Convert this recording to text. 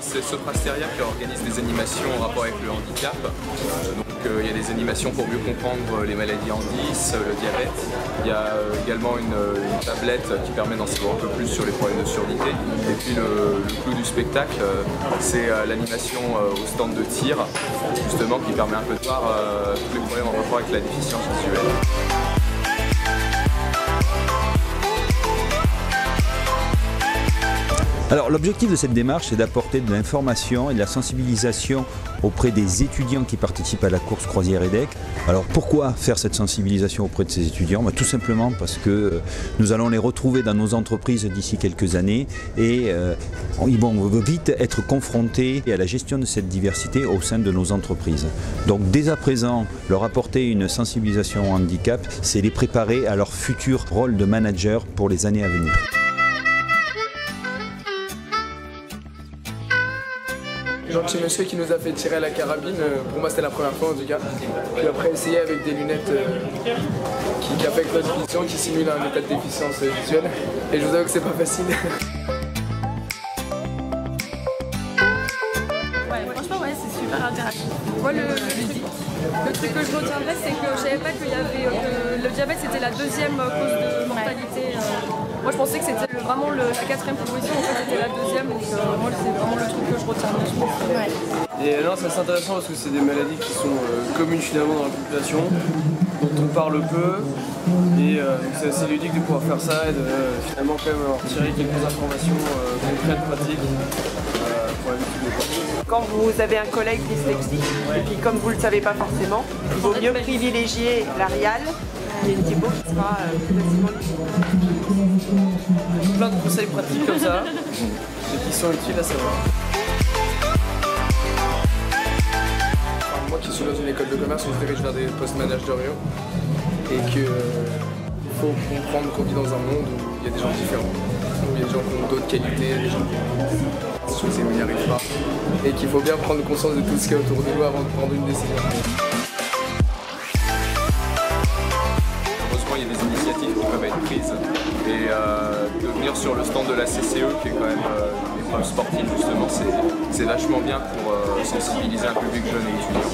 c'est Soprasteria qui organise des animations en rapport avec le handicap. Il y a des animations pour mieux comprendre les maladies en 10, le diabète. Il y a également une tablette qui permet d'en savoir un peu plus sur les problèmes de surdité. Et puis le clou du spectacle, c'est l'animation au stand de tir, justement, qui permet un peu de voir tous les problèmes en rapport avec la déficience visuelle. Alors l'objectif de cette démarche, c'est d'apporter de l'information et de la sensibilisation auprès des étudiants qui participent à la course croisière EDEC. Alors pourquoi faire cette sensibilisation auprès de ces étudiants? Tout simplement parce que nous allons les retrouver dans nos entreprises d'ici quelques années et ils vont vite être confrontés à la gestion de cette diversité au sein de nos entreprises. Donc dès à présent, leur apporter une sensibilisation au handicap, c'est les préparer à leur futur rôle de manager pour les années à venir. Gentil monsieur qui nous a fait tirer à la carabine, pour moi c'était la première fois en tout cas. Puis après essayer avec des lunettes qui affectent notre vision, qui simulent un état de déficience visuelle. Et je vous avoue que c'est pas facile. Ouais, franchement ouais, c'est super interactif. Moi le truc que je retiendrai, c'est que je savais pas qu'il y avait le diabète c'était la deuxième cause de mortalité. Moi je pensais que c'était vraiment la quatrième position, en fait c'était la deuxième, donc moi c'est vraiment le truc que je retiendrai, je pense. Ouais. Et non, c'est intéressant parce que c'est des maladies qui sont communes finalement dans la population, dont on parle peu, et c'est assez ludique de pouvoir faire ça et de finalement quand même en retirer quelques informations concrètes, pratiques pour la vie de tous les jours. Quand vous avez un collègue dyslexique, et puis comme vous ne le savez pas forcément, il vaut mieux privilégier l'Arial, qui est une typo qui sera plus facilement lisible. Plein de conseils pratiques comme ça, et qui sont utiles à savoir. Moi qui suis dans une école de commerce, je me dirige vers des postes managériaux et qu'il faut comprendre qu'on vit dans un monde où il y a des gens différents, où il y a des gens qui ont d'autres qualités, des gens qui ont des choses et où ils n'y arrivent pas, et qu'il faut bien prendre conscience de tout ce qu'il y a autour de nous avant de prendre une décision. Heureusement, il y a des initiatives qui peuvent être prises et de venir sur le stand de la CCE qui est quand même une école sportive justement, c'est vachement bien pour sensibiliser un public jeune et étudiant.